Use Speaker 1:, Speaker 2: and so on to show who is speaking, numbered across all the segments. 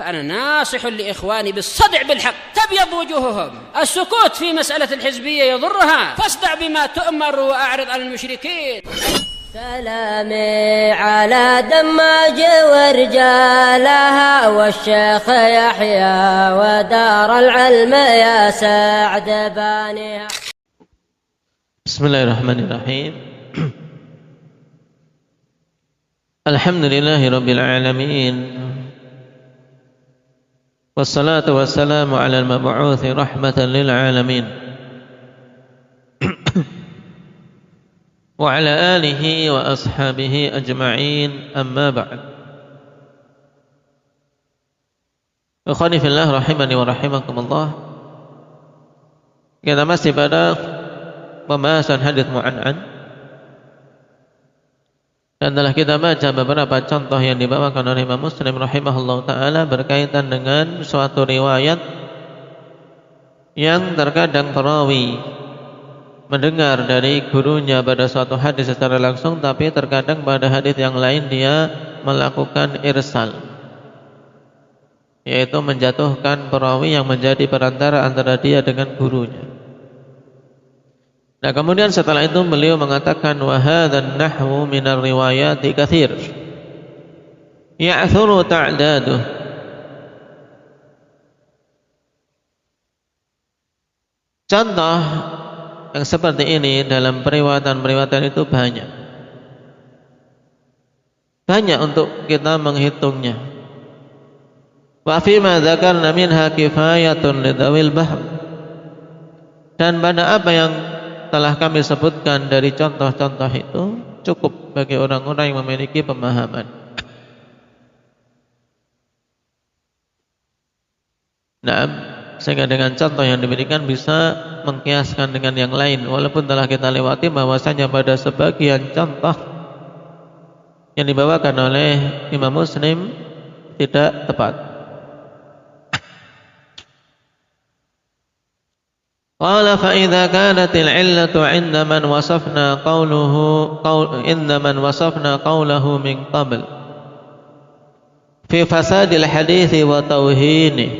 Speaker 1: فأنا ناصح لإخواني بالصدع بالحق تبيض وجوههم. السكوت في مسألة الحزبية يضرها، فاصدع بما تؤمر وأعرض عن المشركين.
Speaker 2: سلامي على دماج ورجالها والشيخ يحيى ودار العلم يا سعد بانيها.
Speaker 3: بسم الله الرحمن الرحيم. الحمد لله رب العالمين، والصلاة والسلام على المبعوث رحمة للعالمين وعلى آله وأصحابه أجمعين، أما بعد. Ikhwani fillah rahimani wa rahimakumullah. Kita masih pada pembahasan hadits mu'an'an, dan telah kita baca beberapa contoh yang dibawakan oleh Imam Muslim rahimahullah ta'ala berkaitan dengan suatu riwayat yang terkadang perawi mendengar dari gurunya pada suatu hadis secara langsung, tapi terkadang pada hadis yang lain dia melakukan irsal, yaitu menjatuhkan perawi yang menjadi perantara antara dia dengan gurunya. Nah, kemudian setelah itu beliau mengatakan wa hadzan nahwu minar riwayati katsir ya'thuru ta'daduh. Contoh yang seperti ini dalam periwayatan itu banyak untuk kita menghitungnya. Wa fi ma dzakarna minha kifayatun lidawil bahr. Dan pada apa yang telah kami sebutkan dari contoh-contoh itu cukup bagi orang-orang yang memiliki pemahaman. Nah, sehingga dengan contoh yang diberikan bisa mengkiaskan dengan yang lain, walaupun telah kita lewati bahwasanya pada sebagian contoh yang dibawakan oleh Imam Muslim tidak tepat. Qala fa idza kanat al-'illatu 'inda man wasafna qawluhu min qabl fi fasad al-hadits wa tawhinihi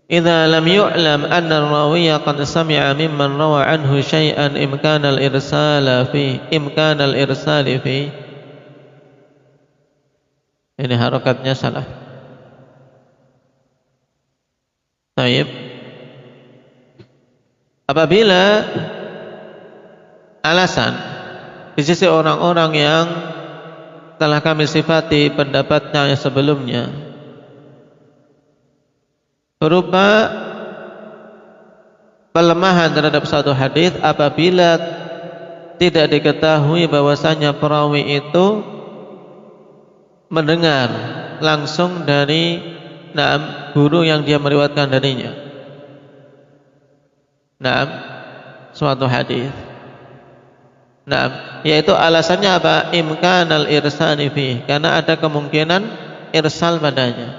Speaker 3: idza lam yu'lam anna ar-rawiya qad sami'a mimman rawa 'anhu shay'an imkan al-irsal fi. Ini harakatnya salah. Baik. Apabila alasan di sisi orang-orang yang telah kami sifati pendapatnya sebelumnya berupa pelemahan terhadap suatu hadis, apabila tidak diketahui bahwasanya perawi itu mendengar langsung dari guru yang dia meriwayatkan darinya suatu hadis. Yaitu alasannya apa? Imkanal irsani fi, karena ada kemungkinan irsal padanya.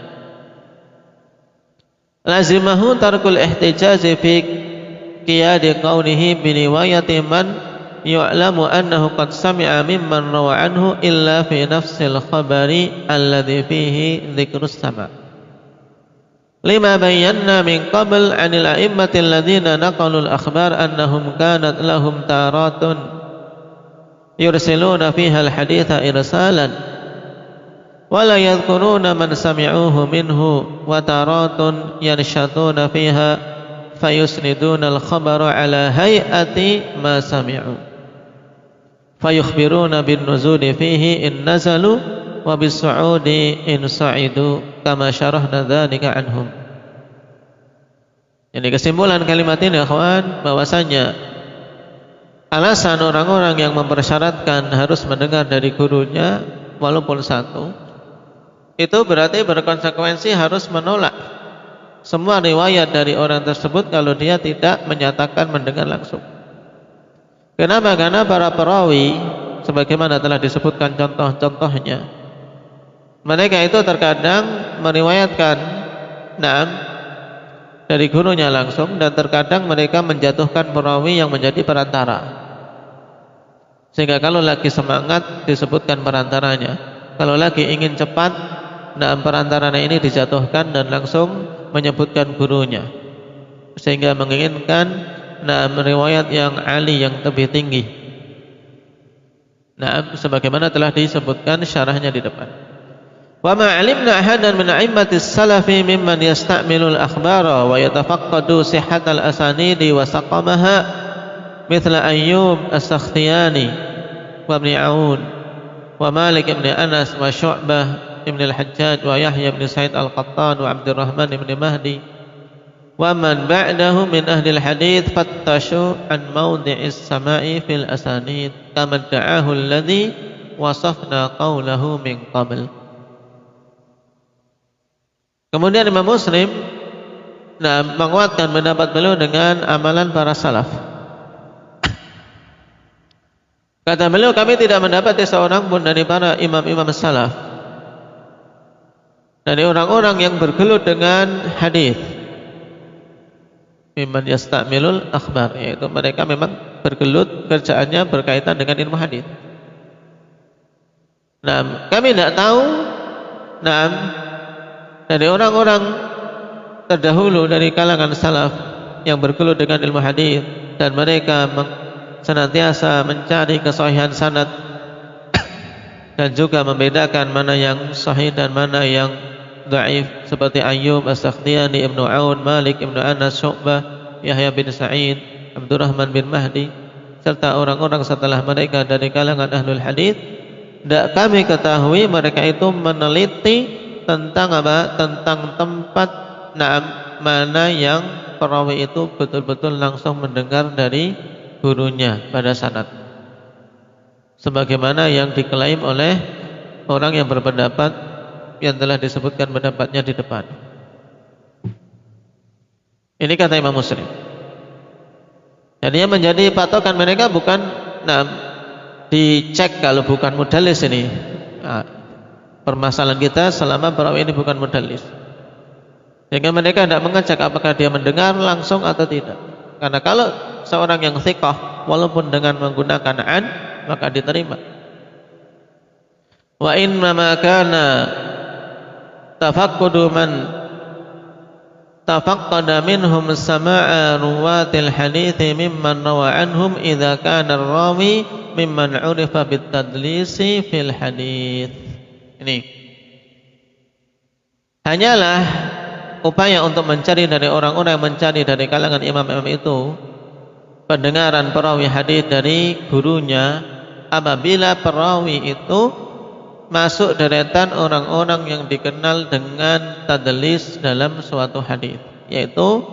Speaker 3: Lazimahu tarkul ihtijazi fi qiyadi qawlihi bi riwayati man yu'lamu annahu qad sami'a mimman rawa anhu illa fi nafsil khabari alladhi fihi dzikrus sama'. Lima bayyana min qabl 'anil a'immatil ladzina naqalul akhbar annahum kanat lahum taratun yursiluna fiha al-haditha irsalan wa la yadhkuruna man sami'uhu minhu wa taratun yanshatuna fiha fayusniduna al-khabara 'ala hay'ati ma sami'u fayukhbiruna bin nuzuli fihi in nazalu wa bis-su'udi in sa'idu kama syarahna dzalika anhum. Ini kesimpulan kalimat ini, kawan, bahwasanya alasan orang-orang yang mempersyaratkan harus mendengar dari gurunya walaupun satu, itu berarti berkonsekuensi harus menolak semua riwayat dari orang tersebut kalau dia tidak menyatakan mendengar langsung. Kenapa? Karena para perawi sebagaimana telah disebutkan contoh-contohnya, mereka itu terkadang meriwayatkan dari gurunya langsung, dan terkadang mereka menjatuhkan perawi yang menjadi perantara. Sehingga kalau lagi semangat disebutkan perantaranya, kalau lagi ingin cepat perantaranya ini dijatuhkan dan langsung menyebutkan gurunya, sehingga menginginkan riwayat yang ali, yang lebih tinggi. Sebagaimana telah disebutkan syarahnya di depan. Wa ma 'alimna ahadan min a'immatis salafi mimman yasta'milul akhbara wa yatafaqqadu sihhatal asanidi wa saqamaha mithla Ayyub as-Sakhtiyani wa Ibn 'Aun wa Malik ibn Anas wa Syu'bah ibn al-Hajjaj wa Yahya ibn Sa'id al-Qattan wa Abdurrahman ibn Mahdi wa man ba'dahu min ahli al-hadith fattashu an mawdi'is sama'i fil asanid kama da'ahu alladhi wasafna qawlahu min qabl. Kemudian Imam Muslim menguatkan pendapat beliau dengan amalan para salaf. Kata beliau, kami tidak mendapati seorang pun dari para imam-imam salaf, dari orang-orang yang bergelut dengan hadis, mimman yasta'milul akhbar, yaitu mereka memang bergelut kerjaannya berkaitan dengan ilmu hadis. Kami tidak tahu dari orang-orang terdahulu dari kalangan salaf yang bergelut dengan ilmu hadis dan mereka senantiasa mencari kesahihan sanad dan juga membedakan mana yang sahih dan mana yang dhaif, seperti Ayyub as-Sakhtiyani, Ibnu 'Aun, Malik ibn Anas, Syu'bah, Yahya bin Sa'id, Abdurrahman bin Mahdi, serta orang-orang setelah mereka dari kalangan ahlul hadis. Tidak kami ketahui mereka itu meneliti tentang apa? Tentang tempat mana yang perawi itu betul-betul langsung mendengar dari gurunya pada sanad, sebagaimana yang diklaim oleh orang yang berpendapat yang telah disebutkan pendapatnya di depan. Ini kata Imam Muslim. Jadi yang menjadi patokan mereka bukan dicek kalau bukan mudallis ini. Permasalahan kita selama perawi ini bukan mudallis, sehingga mereka tidak mengecek apakah dia mendengar langsung atau tidak. Karena kalau seorang yang thiqah walaupun dengan menggunakan an, maka diterima. Wa inna ma kana tafaqqudu man tafaqqada minhum sama'a ruwatil hadithi mimman rawa anhum idza kana ar-rawi mimman 'urifa bit-tadlisi fil hadits. Ini hanyalah upaya untuk mencari dari orang-orang yang mencari dari kalangan imam-imam itu pendengaran perawi hadis dari gurunya apabila perawi itu masuk deretan orang-orang yang dikenal dengan tadlis dalam suatu hadis, yaitu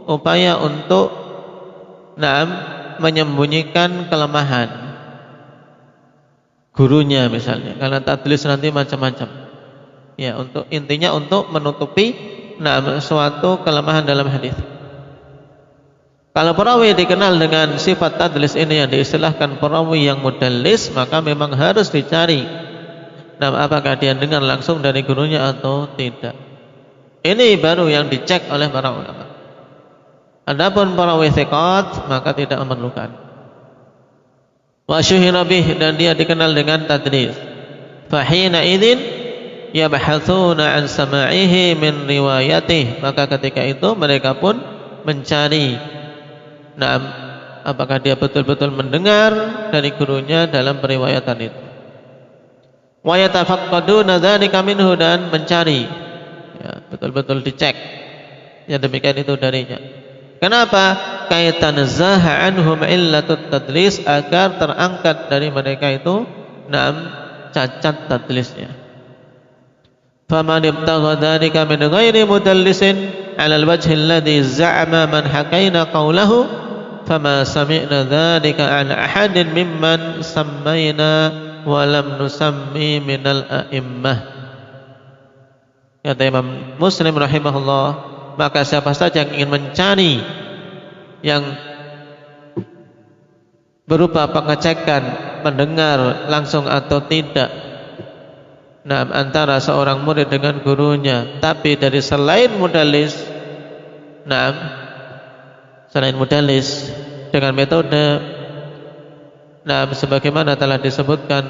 Speaker 3: upaya untuk menyembunyikan kelemahan gurunya misalnya, karena tadlis nanti macam-macam. Ya, untuk intinya untuk menutupi suatu kelemahan dalam hadis. Kalau perawi dikenal dengan sifat tadlis ini yang diistilahkan perawi yang mudallis, maka memang harus dicari apakah dia dengar langsung dari gurunya atau tidak. Ini baru yang dicek oleh para ulama. Adapun perawi thiqat maka tidak memerlukan. Wa syuhira bih, dan dia dikenal dengan tadlis. Fahina idzin yabhatsuna an sama'ihi min riwayatihi, maka ketika itu mereka pun mencari apakah dia betul-betul mendengar dari gurunya dalam periwayatan itu. Wa yatafaqqaduna dzalika minhu, dan mencari, ya, betul-betul dicek ya demikian itu darinya. Kenapa? Kaitan zaha anhum illatut tadlis, agar terangkat dari mereka itu cacat tadlisnya. Faman ibtagha dzalika min ghairi mudallisin 'ala al-wajhi alladhi za'ama man hakaina qawlahu fama sami'na dzalika 'an ahadin mimman sammayna wa lam nusammi minal a'immah. Kata Imam Muslim rahimahullah, maka siapa saja yang ingin mencari yang berupa pengecekan mendengar langsung atau tidak antara seorang murid dengan gurunya, tapi dari selain mudallis, selain mudallis dengan metode sebagaimana telah disebutkan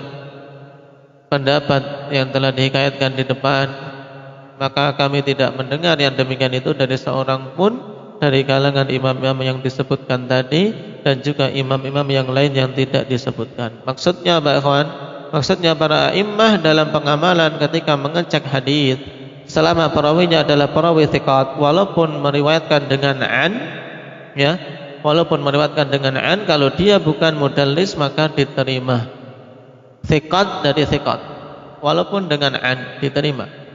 Speaker 3: pendapat yang telah dihikayatkan di depan, maka kami tidak mendengar yang demikian itu dari seorang pun dari kalangan imam-imam yang disebutkan tadi dan juga imam-imam yang lain yang tidak disebutkan. Maksudnya ikhwan, maksudnya para a'immah dalam pengamalan ketika mengecek hadis selama perawinya adalah perawi thiqat, walaupun meriwayatkan dengan an, ya, walaupun meriwayatkan dengan an, kalau dia bukan mudallis maka diterima. Thiqat dari thiqat, walaupun dengan an diterima.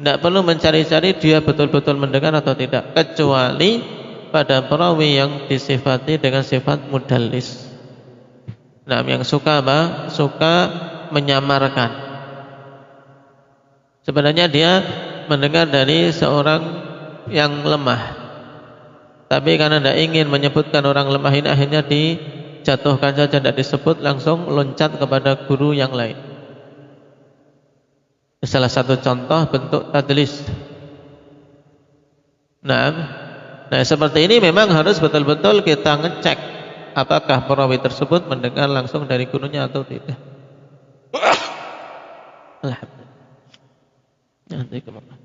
Speaker 3: Tidak perlu mencari-cari dia betul-betul mendengar atau tidak, kecuali pada perawi yang disifati dengan sifat mudallis. Nah, yang suka apa? Suka menyamarkan. Sebenarnya dia mendengar dari seorang yang lemah, tapi karena tidak ingin menyebutkan orang lemah ini, akhirnya dijatuhkan saja, tidak disebut, langsung loncat kepada guru yang lain. Salah satu contoh bentuk tadlis. Nah, seperti ini memang harus betul-betul kita ngecek apakah perawi tersebut mendengar langsung dari gurunya atau tidak. Alhamdulillah.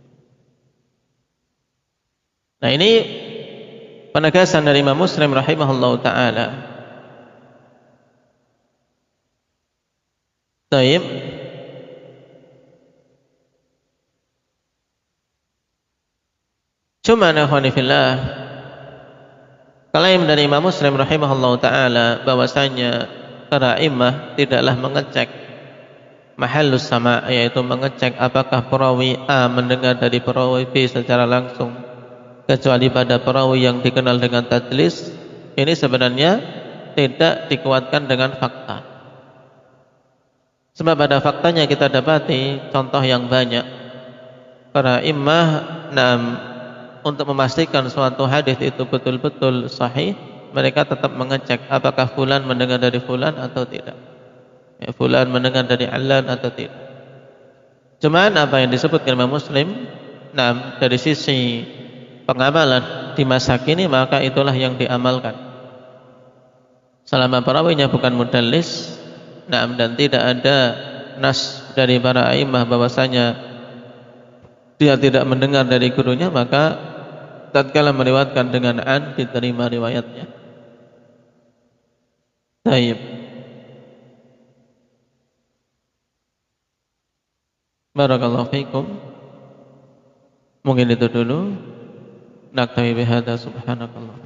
Speaker 3: Nah, ini penegasan dari Imam Muslim rahimahullahu taala. Baik. Cuma ikhwani fillah, klaim dari Imam Muslim rahimahullahu taala bahwasanya para imam tidaklah mengecek mahallus sama', yaitu mengecek apakah perawi A mendengar dari perawi B secara langsung, kecuali pada perawi yang dikenal dengan tadlis. Ini sebenarnya tidak dikuatkan dengan fakta. Sebab pada faktanya kita dapati contoh yang banyak. Para imam untuk memastikan suatu hadis itu betul-betul sahih, mereka tetap mengecek apakah fulan mendengar dari fulan atau tidak, ya, fulan mendengar dari Allan atau tidak. Cuman apa yang disebutkan Imam Muslim, dari sisi pengamalan di masa kini, maka itulah yang diamalkan selama perawinya bukan mudallis, dan tidak ada nas dari para a'immah bahwasanya dia tidak mendengar dari gurunya, maka tatkala meriwayatkan dengan an, diterima riwayatnya. Baik. Barakallahu fiikum. Mungkin itu dulu. Naktafi bihadza, subhanakallah.